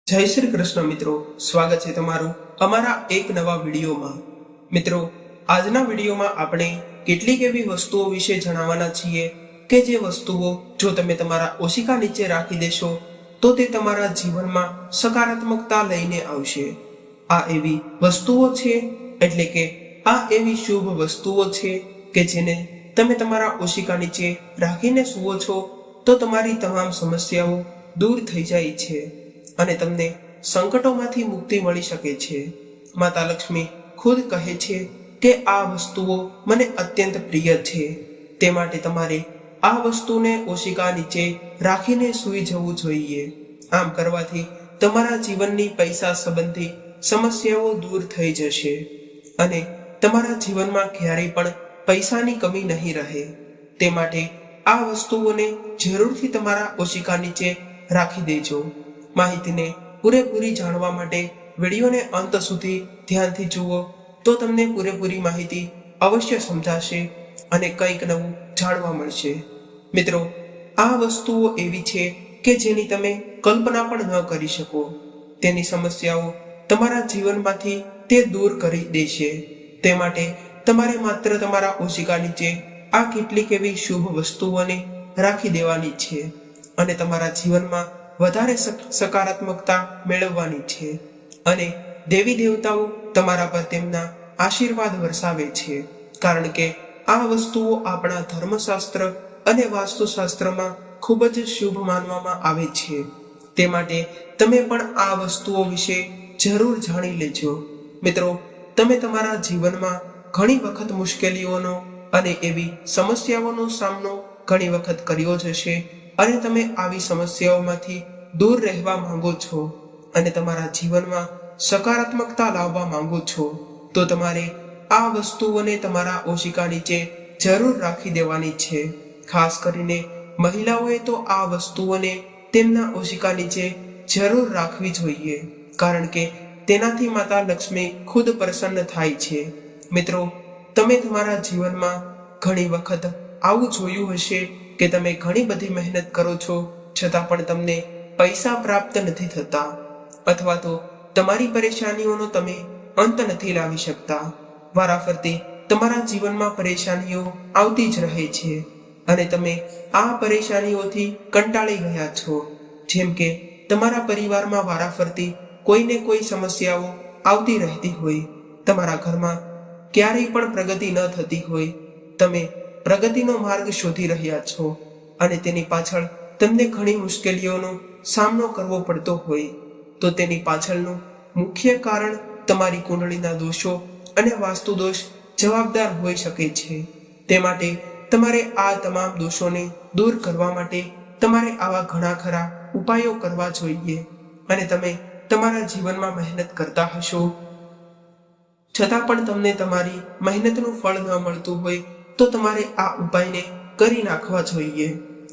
જય શ્રી કૃષ્ણ મિત્રો, સ્વાગત છે તમારું અમારા એક નવા વિડીયોમાં। મિત્રો, આજના વિડીયોમાં આપણે કેટલીક એવી વસ્તુઓ વિશે જણાવવાના છીએ કે જે વસ્તુઓ જો તમે તમારા ઓશિકા નીચે રાખી દેશો તો તે તમારા જીવનમાં સકારાત્મકતા લઈને આવશે। આ એવી વસ્તુઓ છે, એટલે કે આ એવી શુભ વસ્તુઓ છે કે જેને તમે તમારા ઓશિકા નીચે રાખીને સૂવો છો તો તમારી તમામ સમસ્યાઓ દૂર થઈ જાય છે અને તમને સંકટોમાંથી મુક્તિ મળી શકે છે। માતા લક્ષ્મી ખુદ કહે છે કે આ વસ્તુઓ મને અત્યંત પ્રિય છે, તે માટે તમારે આ વસ્તુને ઓશિકા નીચે રાખીને સૂઈ જવું જોઈએ। આમ કરવાથી તમારા જીવનની પૈસા સંબંધી સમસ્યાઓ દૂર થઈ જશે અને તમારા જીવનમાં ક્યારેય પણ પૈસાની કમી નહીં રહે। તે માટે આ વસ્તુઓને જરૂરથી તમારા ઓશિકા નીચે રાખી દેજો। માહિતીને પૂરેપૂરી જાણવા માટે વિડીયોને અંત સુધી ધ્યાનથી જુઓ તો તમને પૂરેપૂરી માહિતી અવશ્ય સમજાશે અને કંઈક નવું જાણવા મળશે। મિત્રો, આ વસ્તુઓ એવી છે કે જેની તમે કલ્પના પણ ન કરી શકો। તેની સમસ્યાઓ તમારા જીવનમાંથી તે દૂર કરી દેશે। તે માટે તમારે માત્ર તમારા ઓશિકા નીચે આ કેટલીક એવી શુભ વસ્તુઓને રાખી દેવાની છે અને તમારા જીવનમાં વધારે સકારાત્મકતા મેળવવાની છે અને દેવી દેવતાઓ તમારા પર તેમના આશીર્વાદ વરસાવે છે, કારણ કે આ વસ્તુઓ આપણા ધર્મશાસ્ત્ર અને વાસ્તુશાસ્ત્રમાં ખૂબ જ શુભ માનવામાં આવે છે। તે માટે તમે પણ આ વસ્તુઓ વિશે જરૂર જાણી લેજો। મિત્રો, તમે તમારા જીવનમાં ઘણી વખત મુશ્કેલીઓનો અને એવી સમસ્યાઓનો સામનો ઘણી વખત કર્યો જ હશે અને તમે આવી સમસ્યાઓમાંથી દૂર રહેવા માંગો છો અને તમારા જીવનમાં સકારાત્મકતા લાવવા માંગો છો તો તમારે આ વસ્તુઓને તમારા ઓશિકા નીચે જરૂર રાખી દેવાની છે। ખાસ કરીને મહિલાઓએ તો આ વસ્તુઓને તેમના ઓશિકા નીચે જરૂર રાખવી જોઈએ, કારણ કે તેનાથી માતા લક્ષ્મી ખુદ પ્રસન્ન થાય છે। મિત્રો, તમે તમારા જીવનમાં ઘણી વખત આવું જોયું હશે કે તમે ઘણી બધી મહેનત કરો છો છતાં પણ તમને પૈસા પ્રાપ્ત નથી થતા, અથવા તો તમારી પરેશાનીઓનો તમે અંત નથી લાવી શકતા। વારાફરતી તમારા જીવનમાં પરેશાનીઓ આવતી જ રહે છે અને તમે આ પરેશાનીઓથી કંટાળી ગયા છો। જેમ કે તમારા પરિવારમાં વારાફરતી કોઈને કોઈ સમસ્યાઓ આવતી રહેતી હોય, તમારા ઘરમાં ક્યારેય પણ પ્રગતિ ન થતી હોય, તમે પ્રગતિનો માર્ગ શોધી રહ્યા છો અને તેની પાછળ તમને ઘણી મુશ્કેલીઓનો સામનો કરવો પડતો હોય, તો તેની પાછળનું મુખ્ય કારણ તમારી કુંડળીના દોષો અને વાસ્તુ દોષ જવાબદાર હોઈ શકે છે। તે માટે તમારે આ તમામ દોષોને દૂર કરવા માટે તમારે આવા ઘણા ખરા ઉપાયો કરવા જોઈએ અને તમે તમારા જીવનમાં મહેનત કરતા હશો છતાં પણ તમને તમારી મહેનતનું ફળ ન મળતું હોય તો તમારે આ ઉપાયને કરી નાખવા જોઈએ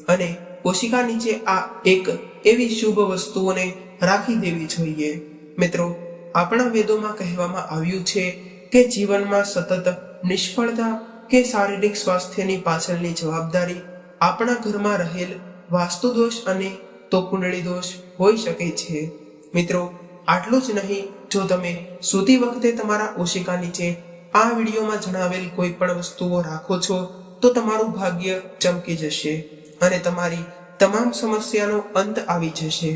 અને ઓશિકા નીચે આ એક એવી શુભ વસ્તુઓને રાખી દેવી જોઈએ। મિત્રો, આપણા વેદોમાં કહેવામાં આવ્યું છે કે જીવનમાં સતત નિષ્ફળતા કે શારીરિક સ્વાસ્થ્યની પાછળની જવાબદારી આપણા ઘરમાં રહેલ વાસ્તુ દોષ અને તો કુંડળી દોષ હોઈ શકે છે। મિત્રો, આટલું જ નહીં, જો તમે સૂતી વખતે તમારા ઓશિકા નીચે આ વિડીયોમાં જણાવેલ કોઈ પણ વસ્તુઓ રાખો છો તો તમારું ભાગ્ય ચમકી જશે અને તમારી તમામ સમસ્યાનો અંત આવી જશે।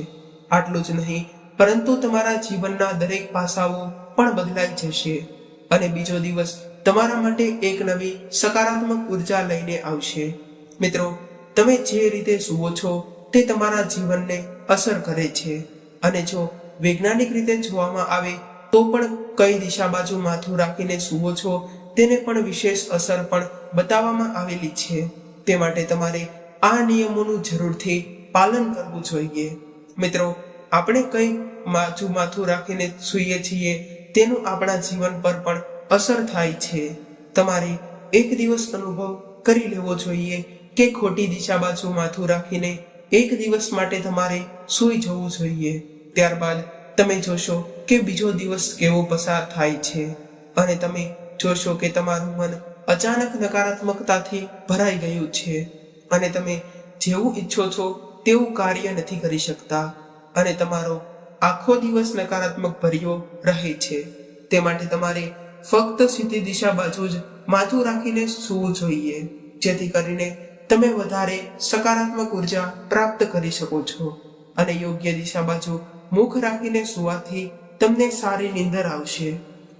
આટલું જ નહીં, પરંતુ તમારા જીવનના દરેક પાસાઓ પણ બદલાઈ જશે અને બીજો દિવસ તમારા માટે એક નવી સકારાત્મક ઉર્જા લઈને આવશે। મિત્રો, તમે જે રીતે સૂવો છો તે તમારા જીવનને અસર કરે છે અને જો વૈજ્ઞાનિક રીતે જોવામાં આવે તો પણ કઈ દિશા બાજુ માથું રાખીને સૂવો છો તેને પણ વિશેષ અસર પણ બતાવવામાં આવેલી છે। તે માટે તમારે આ નિયમોનું જરૂરથી પાલન કરવું જોઈએ। મિત્રો, આપણે કઈ બાજુ માથું રાખીને સૂઈએ છીએ તેનું આપણા જીવન પર પણ અસર થાય છે। તમારે એક દિવસ અનુભવ કરી લેવો જોઈએ કે ખોટી દિશા બાજુ માથું રાખીને એક દિવસ માટે તમારે સૂઈ જવું જોઈએ। ત્યારબાદ તમે જોશો કે બીજો દિવસ કેવો પસાર થાય છે અને તમે જોશો કે તમારું મન અચાનક નકારાત્મકતાથી ભરાઈ ગયું છે અને તમે જેવું ઈચ્છો છો તેવું કાર્ય નથી કરી શકતા અને તમારો આખો દિવસ નકારાત્મક ભર્યો રહે છે. તે માટે તમારે ફક્ત સીધી દિશા બાજુ જ માથું રાખીને સૂવું જોઈએ, જેથી કરીને તમે વધારે સકારાત્મક ઉર્જા પ્રાપ્ત કરી શકો છો. અને યોગ્ય દિશા બાજુ મુખ રાખીને સૂવાથી તમને સારી નીંદર આવશે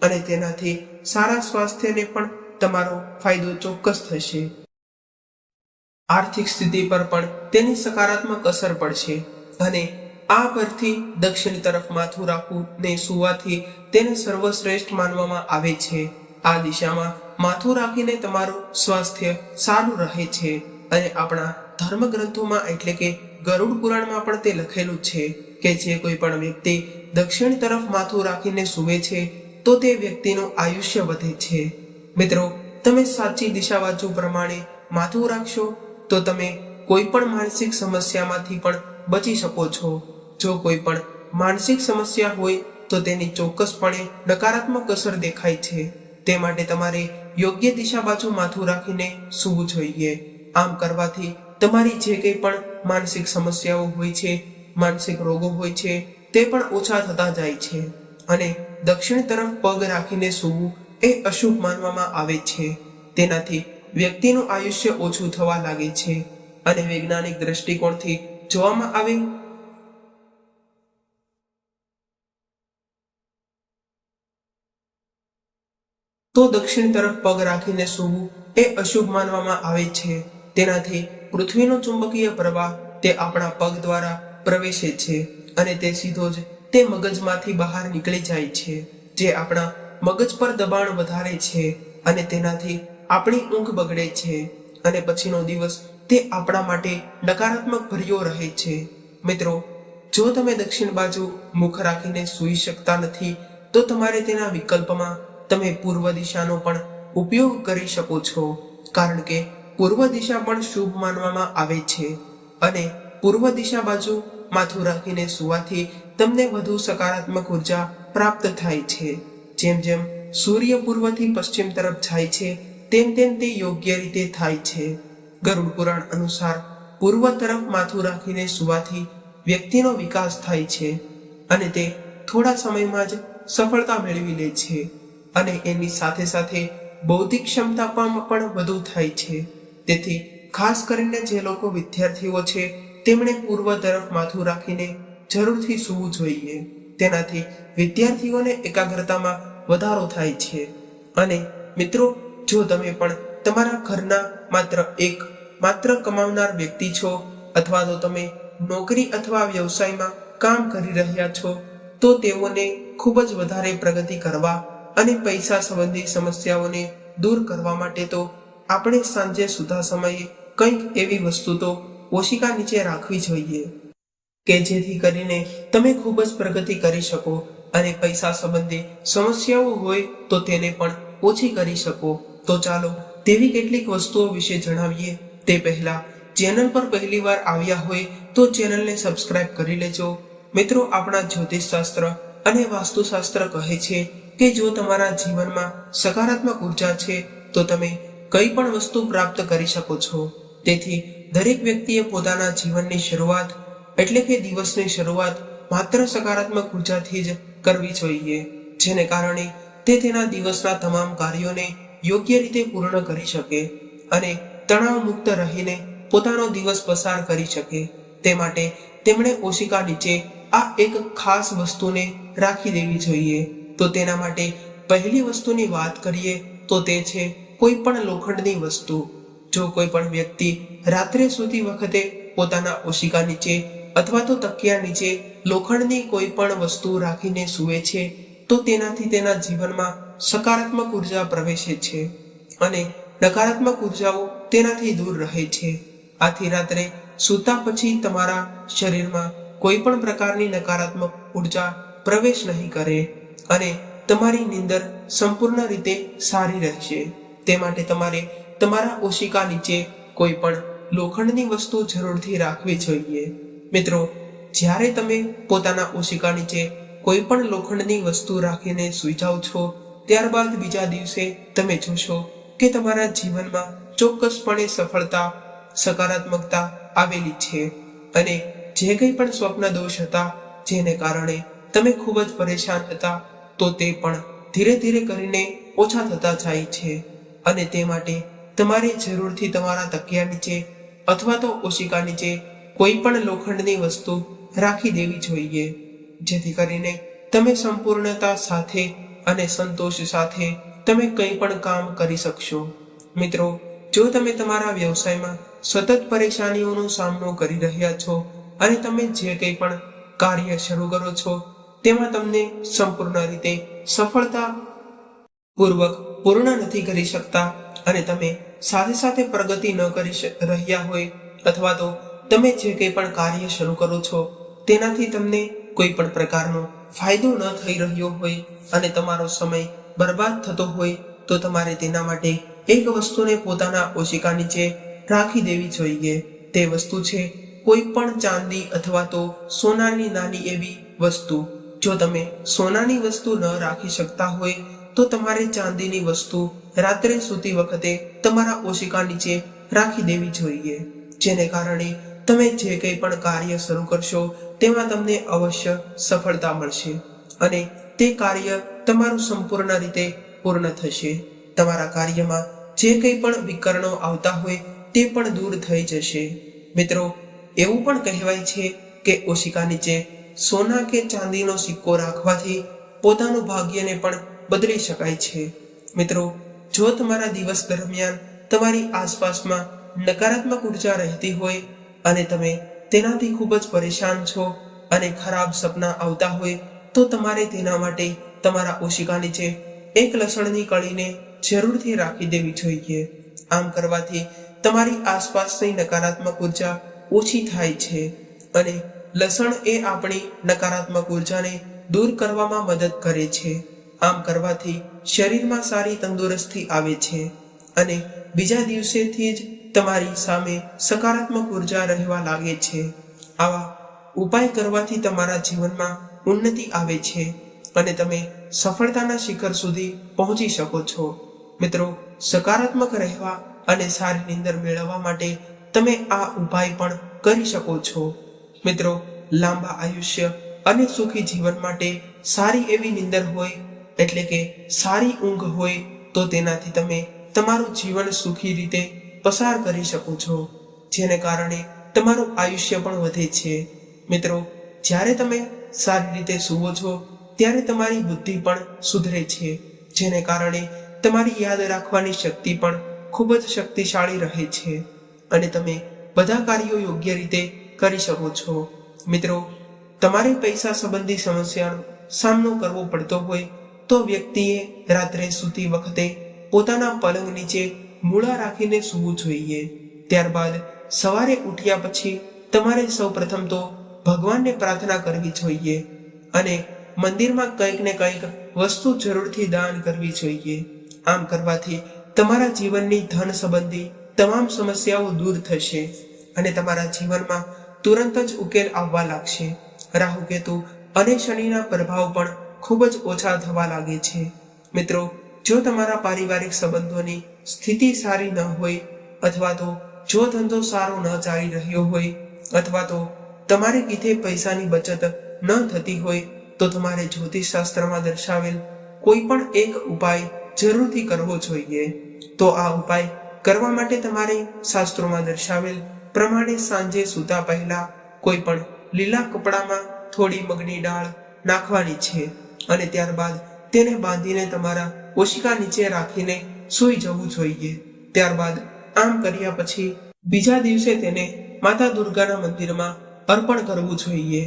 અને તેનાથી સારા સ્વાસ્થ્યને પણ તમારો ફાયદો ચોક્કસ થશે. આર્થિક સ્થિતિ પર પણ તેની સકારાત્મક અસર પડશે અને આ પરથી દક્ષિણ તરફ માથું રાખવું ને સૂવાથી તેને સર્વશ્રેષ્ઠ માનવામાં આવે છે. આ દિશામાં માથું રાખીને તમારું સ્વાસ્થ્ય સારું રહે છે અને આપણા ધર્મ ગ્રંથોમાં એટલે કે ગરુડ પુરાણમાં પણ તે લખેલું છે કે જે કોઈ પણ વ્યક્તિ દક્ષિણ તરફ માથું રાખીને સૂવે છે તો તે વ્યક્તિનું આયુષ્ય વધે છે. મિત્રો, તમે સાચી દિશા બાજુ પ્રમાણે માથું રાખશો તો તમે કોઈ પણ માનસિક સમસ્યામાંથી પણ બચી શકો છો. જો કોઈ પણ માનસિક સમસ્યા હોય તો તેની ચોક્કસપણે નકારાત્મક અસર દેખાય છે. તે માટે તમારે યોગ્ય દિશા બાજુ માથું રાખીને સૂવું જોઈએ. આમ કરવાથી તમારી જે કંઈ પણ માનસિક સમસ્યાઓ હોય છે, માનસિક રોગો હોય છે, તે પણ ઓછા થતા જાય છે. અને દક્ષિણ તરફ પગ રાખીને સૂવું એ અશુભ માનવામાં આવે છે. તેનાથી વ્યક્તિનું આયુષ્ય ઓછું થવા લાગે છે અને વૈજ્ઞાનિક દ્રષ્ટિકોણથી જોવામાં આવે તો દક્ષિણ તરફ પગ રાખીને સૂવું એ અશુભ માનવામાં આવે છે. તેનાથી પૃથ્વીનો ચુંબકીય પ્રવાહ તે આપણા પગ દ્વારા પ્રવેશે છે અને તે સીધો જ તે મગજમાંથી બહાર નીકળી જાય છે, જે આપણા મગજ પર દબાણ વધારે છે અને તેનાથી આપણી ઊંઘ બગડે છે અને પછીનો દિવસ તે આપણા માટે નકારાત્મક ભર્યો રહે છે. મિત્રો, જો તમે દક્ષિણ બાજુ મુખ રાખીને સૂઈ શકતા નથી તો તમારે તેના વિકલ્પમાં તમે પૂર્વ દિશાનો પણ ઉપયોગ કરી શકો છો, કારણ કે પૂર્વ દિશા પણ શુભ માનવામાં આવે છે અને પૂર્વ દિશા બાજુ માથું રાખીને સૂવાથી તમને વધુ સકારાત્મક ઉર્જા પ્રાપ્ત થાય છે. જેમ જેમ સૂર્ય પૂર્વથી પશ્ચિમ તરફ જાય છે તેમ તેમ તે યોગ્ય રીતે થાય છે. ગરુડ પુરાણ અનુસાર પૂર્વ તરફ માથું રાખીને સૂવાથી વ્યક્તિનો વિકાસ થાય છે અને તે થોડા સમયમાં જ સફળતા મેળવી લે છે અને એની સાથે સાથે બૌદ્ધિક ક્ષમતા પણ વધુ થાય છે. તેથી ખાસ કરીને જે લોકો વિદ્યાર્થીઓ છે તેમણે પૂર્વ તરફ માથું રાખીને જરૂરથી સૂવું જોઈએ. તેનાથી વિદ્યાર્થીઓને એકાગ્રતામાં વધારો થાય છે. અને મિત્રો, જો તમે પણ તમારા ઘરના માત્ર કમાવનાર વ્યક્તિ છો અથવા તો તમે નોકરી અથવા વ્યવસાયમાં કામ કરી રહ્યા છો તો તેઓને ખૂબ જ વધારે પ્રગતિ કરવા અને પૈસા સંબંધી સમસ્યાઓને દૂર કરવા માટે તો આપણે સાંજે સૂતા સમયે કંઈક એવી વસ્તુ તો ઓશિકા નીચે રાખવી જોઈએ કે જેથી કરીને તમે ખૂબ જ પ્રગતિ કરી શકો અને પૈસા સંબંધી સમસ્યાઓ હોય તો તેને પણ ઓછી કરી શકો. તો ચાલો તેવી કેટલીક વસ્તુઓ વિશે જણાવીએ. તે પહેલા ચેનલ પર પહેલીવાર આવ્યા હોય તો ચેનલને સબસ્ક્રાઇબ કરી લેજો. મિત્રો, આપણા જ્યોતિષશાસ્ત્ર અને વાસ્તુશાસ્ત્ર કહે છે કે જો તમારા જીવનમાં સકારાત્મક ઉર્જા છે તો તમે કઈ પણ વસ્તુ પ્રાપ્ત કરી શકો છો. તેથી દરેક વ્યક્તિએ પોતાના જીવનની શરૂઆત એટલે કે દિવસની શરૂઆત માત્ર સકારાત્મક ઉર્જાથી જ કરવી જોઈએ, જેને કારણે તે તેના દિવસના તમામ કાર્યોને યોગ્ય રીતે પૂર્ણ કરી શકે અને તણાવ મુક્ત રહીને પોતાનો દિવસ પસાર કરી શકે. તે માટે તેમણે ઓશિકા નીચે આ એક ખાસ વસ્તુને રાખી દેવી જોઈએ. તો તેના માટે પહેલી વસ્તુની વાત કરીએ તો તે છે કોઈ પણ લોખંડની વસ્તુ. જો કોઈ પણ વ્યક્તિ રાત્રે સૂતી વખતે પોતાના ઓશિકા નીચે અથવા તો તકિયા નીચે લોખંડની કોઈ પણ વસ્તુ રાખીને સૂવે છે તો તેનાથી તેના જીવનમાં સકારાત્મક ઉર્જા પ્રવેશે છે અને નકારાત્મક ઉર્જાઓ તેનાથી દૂર રહે છે. આથી રાત્રે સૂતા પછી તમારા શરીરમાં કોઈ પણ પ્રકારની નકારાત્મક ઉર્જા પ્રવેશ નહીં કરે અને તમારી નીંદર સંપૂર્ણ રીતે સારી રહેશે. તે માટે તમારે તમારા ઓશિકા નીચે કોઈ પણ લોખંડની વસ્તુ જરૂરથી રાખવી જોઈએ. મિત્રો, જ્યારે તમે પોતાના ઓશિકા નીચે કોઈ પણ લોખંડની વસ્તુ રાખીને સૂઈ જાઓ છો ત્યારબાદ બીજા દિવસે તમે જોશો કે તમારા જીવનમાં ચોક્કસપણે સફળતા, સકારાત્મકતા આવેલી છે અને જે કંઈ પણ સ્વપ્ન દોષ હતા જેને કારણે તમે ખૂબ જ પરેશાન હતા તો તે પણ ધીરે ધીરે કરીને ઓછા થતા જાય છે અને તે માટે તમારે જરૂરથી તમારા તકિયા નીચે અથવા તો ઓશિકા નીચે કોઈ પણ લોખંડની વસ્તુ રાખી દેવી જોઈએ, જેથી કરીને તમે સંપૂર્ણતા સાથે અને સંતોષ સાથે તમે કંઈ પણ કામ કરી શકશો. મિત્રો, જો તમે તમારા વ્યવસાયમાં સતત પરેશાનીઓનો સામનો કરી રહ્યા છો અને તમે જે કંઈ પણ કાર્ય શરૂ કરો છો તેમાં તમને સંપૂર્ણ રીતે સફળતા પૂર્વક પૂર્ણ નથી કરી શકતા અને તમે સાથે સાથે પ્રગતિ ન કરી રહ્યા હોય અથવા તો તમે જે કંઈ પણ કાર્ય શરૂ કરો છો તેનાથી તમને કોઈ પણ પ્રકારનો ફાયદો ન થઈ રહ્યો હોય અને તમારો સમય બરબાદ થતો હોય તો તમારે તેના માટે એક વસ્તુને પોતાના ઓશિકા નીચે રાખી દેવી જોઈએ. તે વસ્તુ છે કોઈ પણ ચાંદી અથવા તો સોનાની નાની એવી વસ્તુ. જો તમે સોનાની વસ્તુ ન રાખી શકતા હોય તો તમારે ચાંદીની વસ્તુ રાત્રે સૂતી વખતે તમારા ઓશિકા નીચે રાખી દેવી જોઈએ, જેને કારણે તમે જે કંઈ પણ કાર્ય શરૂ કરશો તેમાં તમને અવશ્ય સફળતા મળશે અને તે કાર્ય તમારું સંપૂર્ણ રીતે પૂર્ણ થશે. તમારા કાર્યમાં જે કંઈ પણ વિકર્ણો આવતા હોય તે પણ દૂર થઈ જશે. મિત્રો, એવું પણ કહેવાય છે કે ઓશિકા નીચે સોના કે ચાંદીનો સિક્કો રાખવાથી પોતાનું ભાગ્યને પણ બદલી શકાય છે. મિત્રો, જો તમારા દિવસ દરમિયાન તમારી આસપાસમાં નકારાત્મક ઉર્જા રહેતી હોય અને તમે તેનાથી ખૂબ જ પરેશાન છો અને ખરાબ સપના આવતા હોય તો તમારે તેના માટે તમારા ઓશિકા નીચે એક લસણની કળીને જરૂરથી રાખી દેવી જોઈએ. આમ કરવાથી તમારી આસપાસની નકારાત્મક ઉર્જા ઓછી થાય છે અને લસણ એ આપણી નકારાત્મક ઉર્જાને દૂર કરવામાં મદદ કરે છે. આમ કરવાથી શરીરમાં સારી તંદુરસ્તી આવે છે અને બીજા દિવસેથી જ તમારી સામે સકારાત્મક ઉર્જા રહેવા લાગે છે. આવા ઉપાય કરવાથી તમારા જીવનમાં ઉન્નતિ આવે છે અને તમે સફળતાના શિખર સુધી પહોંચી શકો છો. મિત્રો, સકારાત્મક રહેવા અને સારી નીંદર મેળવવા માટે તમે આ ઉપાય પણ કરી શકો છો. મિત્રો, લાંબા આયુષ્ય અને સુખી જીવન માટે સારી એવી નીંદર હોય એટલે કે સારી ઊંઘ હોય તો તેનાથી તમે તમારું જીવન સુખી રીતે પસાર કરી શકો છો, જેને કારણે તમારું આયુષ્ય પણ વધે છે. મિત્રો, જ્યારે તમે સારી રીતે સૂવો છો ત્યારે તમારી બુદ્ધિ પણ સુધરે છે, જેને કારણે તમારી યાદ રાખવાની શક્તિ પણ ખૂબ જ શક્તિશાળી રહે છે અને તમે બધા કાર્યો યોગ્ય રીતે કરી શકો છો. મિત્રો, તમારે પૈસા સંબંધી સમસ્યાનો સામનો કરવો પડતો હોય તો વ્યક્તિએ રાત્રે સૂતી વખતે પોતાના પલંગ નીચે મૂળા રાખીને સૂવું જોઈએ. ત્યારબાદ સવારે ઉઠ્યા પછી તમારે સૌપ્રથમ તો ભગવાનને પ્રાર્થના કરવી જોઈએ અને મંદિરમાં કંઈક ને કંઈક વસ્તુ જરૂરથી દાન કરવી જોઈએ. આમ કરવાથી તમારા જીવનની ધન સંબંધી તમામ સમસ્યાઓ દૂર થશે અને તમારા જીવનમાં તુરંત જ ઉકેલ આવવા લાગશે. રાહુ કેતુ અને શનિના પ્રભાવ પણ ખૂબ જ ઓછા થવા લાગે છે. મિત્રો, જો તમારા પારિવારિક સંબંધોની સ્થિતિ સારી ન હોય અથવા તો જો ધંધો સારો ન ચાલી રહ્યો હોય અથવા તો તમારે કીધે પૈસાની બચત ન થતી હોય તો તમારે જ્યોતિષશાસ્ત્રમાં દર્શાવેલ કોઈ પણ એક ઉપાય જરૂરથી કરવો જોઈએ. તો આ ઉપાય કરવા માટે તમારે શાસ્ત્રોમાં દર્શાવેલ પ્રમાણે સાંજે સૂતા પહેલા કોઈ પણ લીલા કપડામાં થોડી મગની દાળ નાખવાની છે અને ત્યારબાદ તેને બાંધીને તમારા ઓશિકા નીચે રાખીને સૂઈ જવું જોઈએ. ત્યારબાદ આમ કર્યા પછી બીજા દિવસે તેને માતા દુર્ગાના મંદિરમાં અર્પણ કરવું જોઈએ.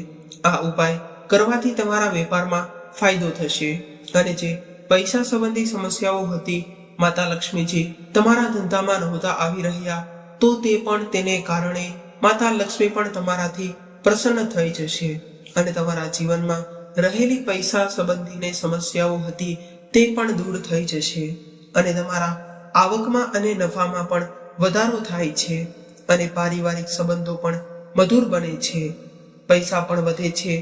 આ ઉપાય કરવાથી તમારા વેપારમાં ફાયદો થશે અને જે પૈસા સંબંધી સમસ્યાઓ હતી, માતા લક્ષ્મીજી તમારા ધંધામાં નહોતા આવી રહ્યા તો તે પણ તેને કારણે માતા લક્ષ્મી પણ તમારાથી પ્રસન્ન થઈ જશે અને તમારા જીવનમાં રહેલી પૈસા સંબંધીને સમસ્યાઓ હતી તે પણ દૂર થઈ જશે અને તમારા આવકમાં અને નફામાં પણ વધારો થાય છે અને પારિવારિક સંબંધો પણ મધુર બને છે. પૈસા પણ વધે છે.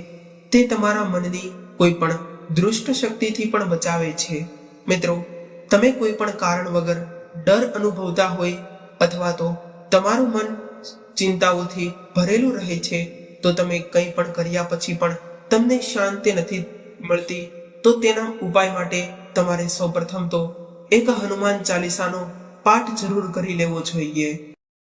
તે તમારા મનની કોઈ પણ દુષ્ટ શક્તિથી પણ બચાવે છે. મિત્રો, તમે કોઈ પણ કારણ વગર ડર અનુભવતા હોય અથવા તો તમારું મન ચિંતાઓથી ભરેલું રહે છે તો તમે કંઈ પણ કર્યા પછી પણ તમને શાંતિ નથી મળતી, તો તેના ઉપાય માટે તમારે સૌપ્રથમ તો એક હનુમાન ચાલીસાનો પાઠ જરૂર કરી લેવો જોઈએ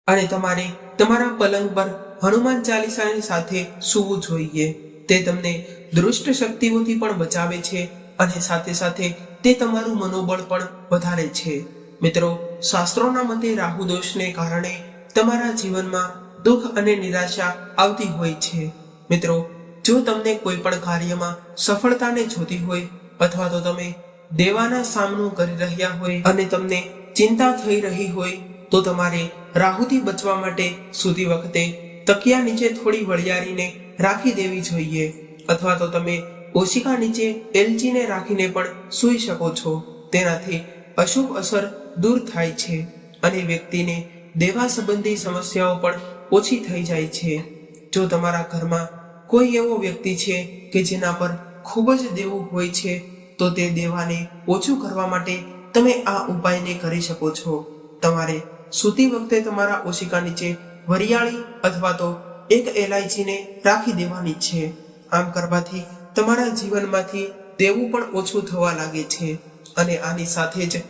અને તમારે તમારા પલંગ પર હનુમાન ચાલીસાની સાથે સૂવું જોઈએ. તે તમને દુષ્ટ શક્તિઓથી પણ બચાવે છે અને સાથે સાથે તે તમારું મનોબળ પણ વધારે છે. મિત્રો, શાસ્ત્રોના મતે રાહુ દોષને કારણે તમારા જીવનમાં દુઃખ અને નિરાશા આવતી હોય છે. મિત્રો, જો તમને કોઈ પણ કાર્યમાં સફળતાને જોતી હોય અથવા તો તમે દેવાના સામનો કરી રહ્યા હોય અને તમને ચિંતા થઈ રહી હોય, તો તમારે રાહુથી બચવા માટે સૂતી વખતે તકિયા નીચે થોડી વળિયારીને રાખી દેવી જોઈએ અથવા તો તમે ઓશિકા નીચે એલચીને રાખીને પણ સૂઈ શકો છો. તેનાથી અશુભ અસર દૂર થાય છે અને વ્યક્તિને દેવા સંબંધી સમસ્યાઓ પણ ઓછી થઈ જાય છે. જો તમારા ઘરમાં કોઈ એવો વ્યક્તિ છે કે જેના પર ખૂબ જ દેવું હોય છે, તો તે દેવાને ઓછું કરવા માટે તમે આ ઉપાયને કરી શકો છો. તમારે સૂતી વખતે તમારા ઓશિકા નીચે વરિયાળી અથવા તો એક એલાયચીને રાખી દેવાની છે. આમ કરવાથી તમારા જીવનમાંથી દેવું પણ ઓછું થવા લાગે છે અને આની સાથે જ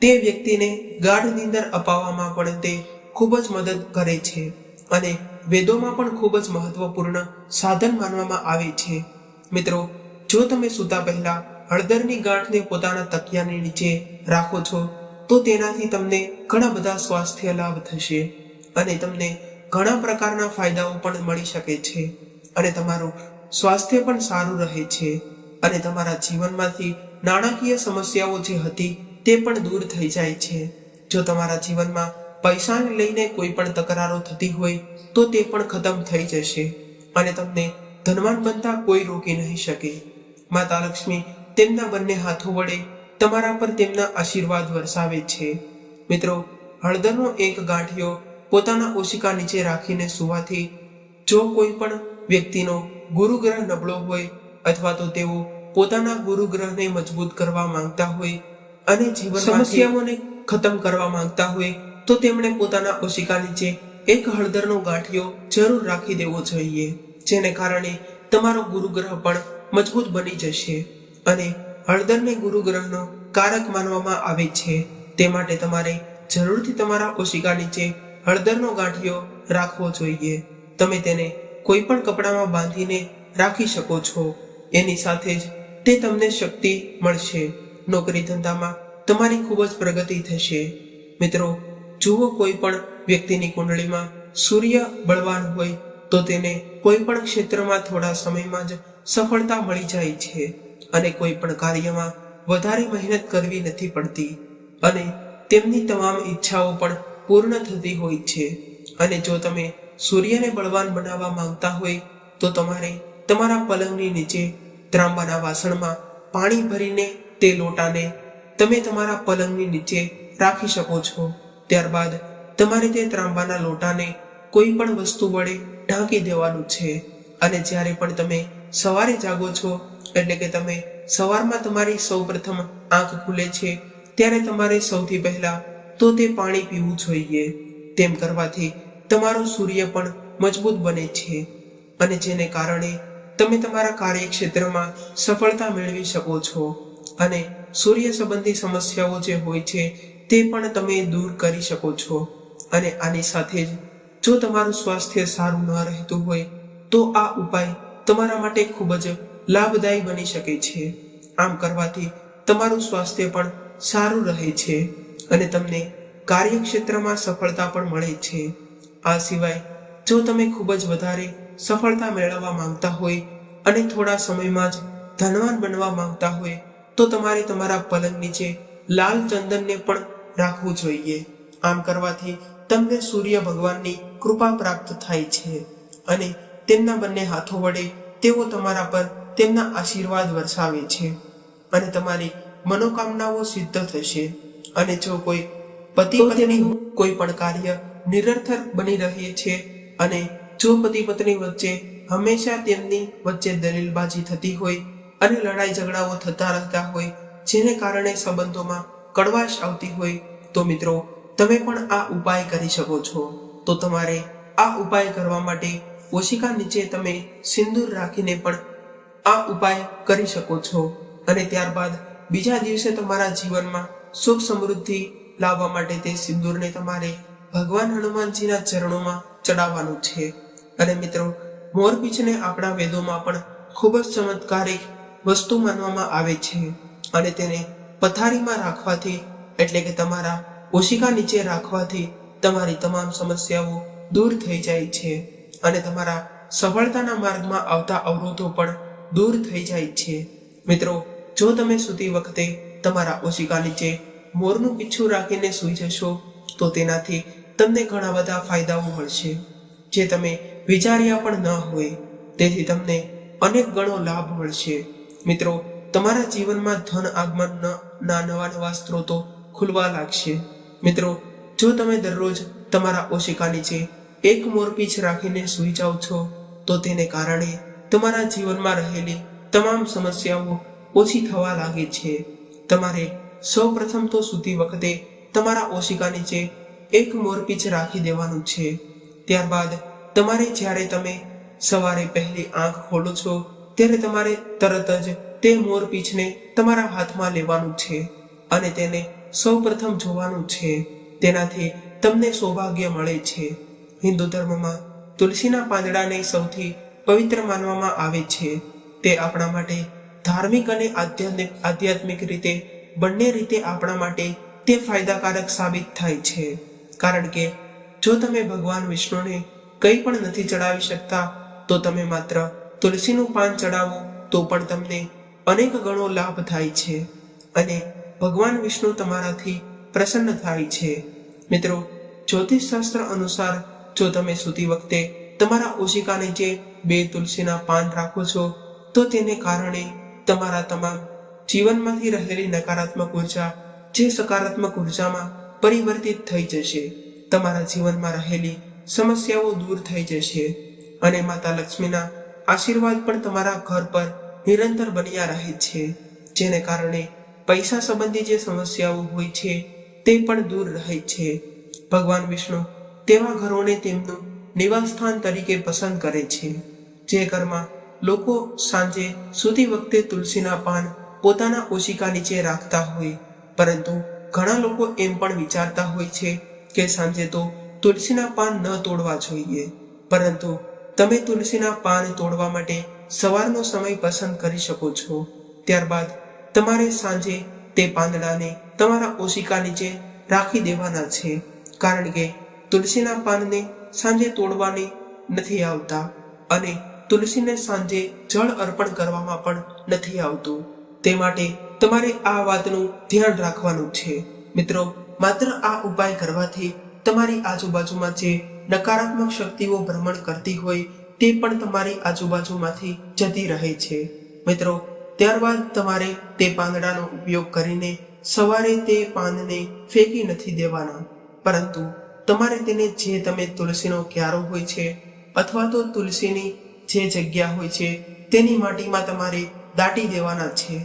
તે વ્યક્તિને ગાઢ નીંદર અપાવવામાં પણ તે ખૂબ જ મદદ કરે છે અને વેદોમાં પણ ખૂબ જ મહત્વપૂર્ણ સાધન માનવામાં આવે છે. મિત્રો, જો તમે સૂતા પહેલા હળદરની ગાંઠને પોતાના તકિયાની નીચે રાખો છો, તો તેનાથી તમને ઘણા બધા સ્વાસ્થ્ય લાભ થશે અને તમને ઘણા પ્રકારના ફાયદાઓ પણ મળી શકે છે અને તમારું સ્વાસ્થ્ય પણ સારું રહે છે અને તમારા જીવનમાંથી નાણાકીય સમસ્યાઓ જે હતી તે પણ દૂર થઈ જાય છે. જો તમારા જીવનમાં પૈસાને લઈને કોઈ પણ તકરારો થતી હોય, તો તે પણ ખતમ થઈ જશે અને તમને ધનવાન બનતા કોઈ રોકી નહીં શકે. માતા લક્ષ્મી તેમના બંને હાથો વડે તમારા પર તેમના આશીર્વાદ વરસાવે છે. મિત્રો, હળદરનો એક ગાંઠિયો પોતાના ઓશિકા નીચે રાખીને સુવાથી જો કોઈ પણ વ્યક્તિનો ગુરુગ્રહ નબળો હોય અથવા તો તેઓ પોતાના ગુરુગ્રહને મજબૂત કરવા માંગતા હોય અને જીવન સમસ્યાઓને ખતમ કરવા માંગતા હોય, તો તેમણે પોતાના ઓશિકા નીચે એક હળદરનો ગાંઠિયો જરૂર રાખી દેવો જોઈએ, જેને કારણે તમારો ગુરુગ્રહ પણ મજબૂત બની જશે અને હળદરને ગુરુગ્રહનો કારક માનવામાં આવે છે. તે માટે તમારે જરૂરથી તમારા ઓશિકા નીચે હળદરનો ગાંઠિયો રાખવો જોઈએ. તમે તેને કોઈ પણ કપડામાં બાંધીને રાખી શકો છો. એની સાથે જ તે તમને શક્તિ મળશે. નોકરી ધંધામાં તમારી ખૂબ જ પ્રગતિ થશે. મિત્રો, જુઓ, કોઈ પણ વ્યક્તિની કુંડળીમાં સૂર્ય બળવાન હોય તો તેને કોઈ પણ ક્ષેત્રમાં થોડા સમયમાં જ સફળતા મળી જાય છે અને કોઈ પણ કાર્યમાં વધારે મહેનત કરવી નથી પડતી અને તેમની તમામ ઈચ્છાઓ પણ પૂર્ણ થતી હોય છે. અને જો તમે સૂર્યને બળવાન બનાવવા માંગતા હોય, તો તમારે તમારા પલંગની નીચે ત્રાંબાના વાસણમાં પાણી ભરીને તે લોટાને તમે તમારા પલંગની નીચે રાખી શકો છો. ત્યારબાદ તમારે તે ત્રાંબાના લોટાને કોઈ પણ વસ્તુ વડે ઢાંકી દેવાનું છે અને જ્યારે પણ તમે સવારે જાગો છો, એટલે કે તમે સવારમાં તમારી સૌપ્રથમ આંખ ખુલે છે, ત્યારે તમારે સૌથી પહેલા તો તે પાણી પીવું જોઈએ. તેમ કરવાથી તમારો સૂર્ય પણ મજબૂત બને છે અને જેને કારણે તમે તમારા કાર્યક્ષેત્રમાં સફળતા મેળવી શકો છો અને સૂર્ય સંબંધી સમસ્યાઓ જે હોય છે તે પણ તમે દૂર કરી શકો છો. અને આની સાથે જ જો તમારું સ્વાસ્થ્ય સારું ન રહેતું હોય, તો આ ઉપાય તમારા માટે ખૂબ જ લાભદાયી બની શકે છે. આમ કરવાથી તમારું સ્વાસ્થ્ય પણ સારું રહે છે અને તમને કાર્યક્ષેત્રમાં સફળતા પણ મળે છે. આ સિવાય જો તમે ખૂબ જ વધારે સફળતા મેળવવા માંગતા હોય અને થોડા સમયમાં જ ધનવાન બનવા માંગતા હોય, તો તમારે તમારા પલંગ નીચે લાલ ચંદનને પણ રાખવું જોઈએ. આમ કરવાથી તમને સૂર્ય ભગવાનની કૃપા પ્રાપ્ત થાય છે અને તેમના બંને હાથો વડે તેઓ તમારા પર તેમના આશીર્વાદ વરસાવે છે અને તમારી મનોકામનાઓ સિદ્ધ થશે. અને જો કોઈ પતિ પત્ની કોઈ પણ કાર્ય નિરર્થક બની રહે છે અને જો પતિ પત્ની વચ્ચે હંમેશા તેમની વચ્ચે દલીલબાજી થતી હોય અને લડાઈ ઝઘડાઓ થતા રહેતા હોય, જેને કારણે સંબંધોમાં કડવાશ આવતી હોય, તો મિત્રો, તમે પણ આ ઉપાય કરી શકો છો. તો તમારે આ ઉપાય કરવા માટે ઓશિકા નીચે તમે સિંદૂર રાખીને પણ આ ઉપાય કરી શકો છો અને ત્યારબાદ બીજા દિવસે તમારા જીવનમાં સુખ સમૃદ્ધિ લાવવા માટે તે સિંદૂરને તમારે ભગવાન હનુમાનજીના ચરણોમાં ચડાવવાનું છે. અને મિત્રો, મોરપીંછને આપણા વેદોમાં પણ ખૂબ જ ચમત્કારિક વસ્તુ માનવામાં આવે છે અને તેને પથારીમાં રાખવાથી એટલે કે તમારા ઓશિકા નીચે રાખવાથી તમારી તમામ સમસ્યાઓ દૂર થઈ જાય છે અને તમારા સફળતાના માર્ગમાં આવતા અવરોધો પણ દૂર થઈ જાય છે. મિત્રો, જો તમે સૂતી વખતે તમારા ઓશિકા નીચે મોરનું પીછું રાખીને સૂઈ જશો તો તેનાથી તમને ઘણા બધા ફાયદાઓ મળશે જે તમે વિચાર્યા પણ ન હોય. તેથી તમને અનેક ગણો લાભ મળશે. મિત્રો, તમારા જીવનમાં ધન આગમનના નવા સ્ત્રોતો ખુલવા લાગશે. મિત્રો, જો તમે દરરોજ તમારા ઓશિકા નીચે એક મોરપીંછ રાખીને સૂઈ જાઓ છો તો તેને કારણે તમારા જીવનમાં રહેલી તમામ સમસ્યાઓ ઓછી થવા લાગે છે. તમારે સૌ પ્રથમ તો સૂતી વખતે તમારા ઓશિકા નીચે એક મોરપીંછ રાખી દેવાનું છે. ત્યારબાદ તમારે જ્યારે તમે સવારે પહેલી આંખ ખોલો છો ત્યારે તમારે તરત જ તે મોરપીંછને તમારા હાથમાં લેવાનું છે અને તેને સૌ પ્રથમ જોવાનું છે. તેનાથી તમને સૌભાગ્ય મળે છે. હિન્દુ ધર્મમાં તુલસીના પાંદડાને સૌથી પવિત્ર માનવામાં આવે છે. તે આપણા માટે ધાર્મિક અને આધ્યાત્મિક રીતે બંને રીતે આપણા માટે તે ફાયદાકારક સાબિત થાય છે. કારણ કે જો તમે ભગવાન વિષ્ણુને કંઈ પણ નથી ચડાવી શકતા તો તમે માત્ર તુલસીનું પાન ચડાવો તો પણ તમને અનેક ગણો લાભ થાય છે અને ભગવાન વિષ્ણુ તમારાથી પ્રસન્ન થાય છે. મિત્રો, જ્યોતિષશાસ્ત્ર અનુસાર જો તમે સૂતી વખતે તમારા ઓશિકા નીચે 2 તુલસીના પાન રાખો છો તો તેને કારણે તમારા તમામ જીવનમાંથી રહેલી નકારાત્મક ઉર્જા જે સકારાત્મક ઉર્જામાં પરિવર્તિત થઈ જશે. તમારા જીવનમાં રહેલી સમસ્યાઓ દૂર થઈ જશે અને માતા લક્ષ્મીના આશીર્વાદ પણ તમારા ઘર પર નિરંતર બન્યા રહે છે, જેને કારણે પૈસા સંબંધી જે સમસ્યાઓ હોય છે તે પણ દૂર રહે છે. ભગવાન વિષ્ણુ તેવા ઘરોને તેમનું નિવાસ સ્થાન તરીકે પસંદ કરે છે જે ઘરમાં લોકો સાંજે સૂતી વખતે તુલસીના પાન પોતાના ઓશિકા નીચે રાખતા હોય. પરંતુ ઘણા લોકો એમ પણ વિચારતા હોય છે કે સાંજે તો તુલસીના પાન ન તોડવા જોઈએ, પરંતુ તમે તુલસીના પાન તોડવા માટે સવારનો સમય પસંદ કરી શકો છો. ત્યારબાદ તમારે સાંજે તે પાંદડાને તમારા ઓશિકા નીચે રાખી દેવાના છે, કારણ કે તુલસીના પાનને સાંજે તોડવાની નથી આવતા અને તુલસીને સાંજે જળ અર્પણ કરવામાં પણ નથી આવતું. તે માટે તમારે આ વાતનું ધ્યાન રાખવાનું છે. મિત્રો, માત્ર આ ઉપાય કરવાથી તમારી આજુબાજુમાં જે નકારાત્મક શક્તિઓ ભ્રમણ કરતી હોય તે પણ તમારી આજુબાજુમાંથી જતી રહે છે. મિત્રો, ત્યારબાદ તમારે તે પાંદડાનો ઉપયોગ કરીને સવારે તે પાનને ફેંકી નથી દેવાના, પરંતુ તમારે તેને જે તમે તુલસીનો ક્યારો હોય છે અથવા તો તુલસીની જે જગ્યા હોય છે તેની માટીમાં તમારે દાટી દેવાના છે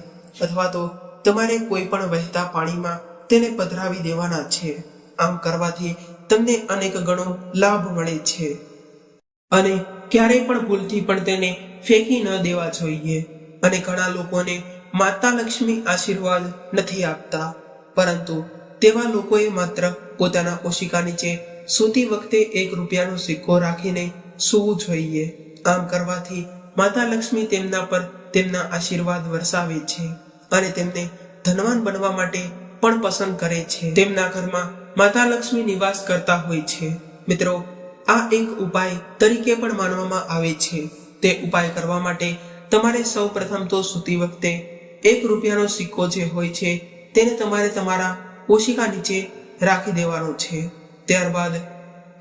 અથવા તો તમારે કોઈ પણ વહેતા પાણીમાં તેને પધરાવી દેવાના છે. આમ કરવાથી તમને અનેક ગણો લાભ મળે છે અને ક્યારેય પણ ભૂલથી પણ તેને ફેંકી ન દેવા જોઈએ. અને ઘણા લોકોને માતા લક્ષ્મી આશીર્વાદ નથી આપતા, પરંતુ તેવા લોકોએ માત્ર પોતાના ઓશિકા નીચે સૂતી વખતે 1 રૂપિયાનો સિક્કો રાખીને સૂવું જોઈએ. આમ કરવાથી માતા લક્ષ્મી તેમના પર તેમના આશીર્વાદ વરસાવે છે અને તેમને ધનવાન બનવા માટે પણ પસંદ કરે છે. તેમના ઘરમાં માતા લક્ષ્મી નિવાસ કરતા હોય છે. મિત્રો, આ એક ઉપાય તરીકે પણ માનવામાં આવે છે. તે ઉપાય કરવા માટે તમારે સૌ પ્રથમ તો સૂતી વખતે 1 રૂપિયાનો સિક્કો જે હોય છે તેને તમારે તમારા ઓશિકા નીચે રાખી દેવાનો છે. ત્યારબાદ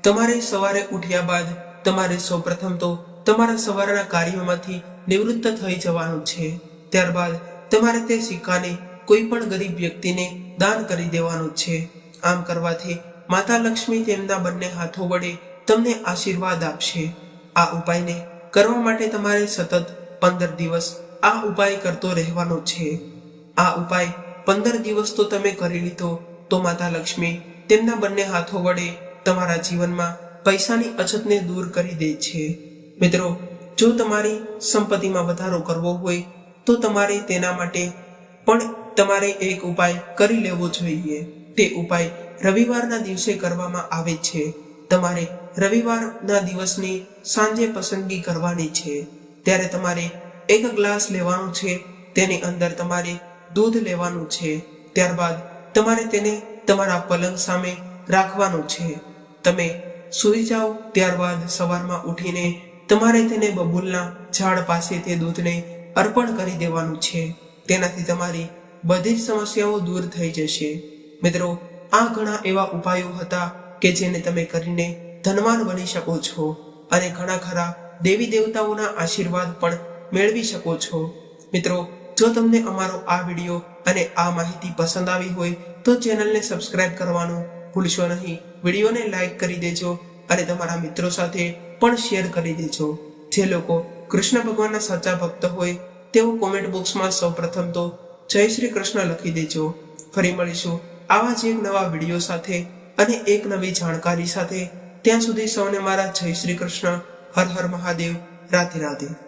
તમારે સવારે ઉઠ્યા બાદ તમારે સૌ પ્રથમ તો તમારા સવારના કાર્યોમાંથી નિવૃત્ત થઈ જવાનું છે. ત્યારબાદ તમારે તે સિક્કાને કોઈ પણ ગરીબ વ્યક્તિને દાન કરી દેવાનું છે. આમ કરવાથી માતા લક્ષ્મી તેમના બંને હાથો વડે તમને આશીર્વાદ આપશે. આ ઉપાયને કરવા માટે તમારે સતત 15 દિવસ આ ઉપાય કરતો રહેવાનો છે. આ ઉપાય 15 દિવસ તો તમે કરી લીધો તો માતા લક્ષ્મી તેમના બંને હાથો વડે તમારા જીવનમાં પૈસાની અછતને દૂર કરી દે છે. મિત્રો, જો તમારી સંપત્તિમાં વધારો કરવો હોય તો તમારે તેના માટે પણ તમારે એક ઉપાય કરી લેવો જોઈએ. તે ઉપાય રવિવારના દિવસે કરવામાં આવે છે. તમારે રવિવારના દિવસની સાંજે પસંદગી કરવાની છે. ત્યારે તમારે એક ગ્લાસ લેવાનો છે. તેની અંદર તમારે દૂધ લેવાનું છે. ત્યારબાદ તમારે તેને તમારા પલંગ સામે રાખવાનું છે. તમે સૂઈ જાઓ ત્યારબાદ સવારમાં ઉઠીને તમારે તેને બબૂલના ઝાડ પાસે તે દૂધને અર્પણ કરી દેવાનું છે. તેનાથી તમારી બધી જ સમસ્યાઓ દૂર થઈ જશે. મિત્રો, આ ઘણા એવા ઉપાયો હતા કે જેને તમે કરીને ધનવાન બની શકો છો અને ઘણા ખરા દેવી દેવતાઓના આશીર્વાદ પણ મેળવી શકો છો. મિત્રો, જો તમને અમારો આ વિડીયો અને આ માહિતી પસંદ આવી હોય તો ચેનલને સબસ્ક્રાઇબ કરવાનું ભૂલશો નહીં. વિડીયોને લાઈક કરી દેજો અને તમારા મિત્રો સાથે પણ શેર કરી દેજો. જે લોકો કૃષ્ણ ભગવાનના સાચા ભક્ત હોય તેઓ કોમેન્ટ બોક્સમાં સૌપ્રથમ તો જય શ્રી કૃષ્ણ લખી દેજો. ફરી મળીશું આવા જ એક નવા વિડીયો સાથે અને એક નવી જાણકારી સાથે. ત્યાં સુધી સૌને મારા જય શ્રી કૃષ્ણ. હર હર મહાદેવ. રાધે રાધે.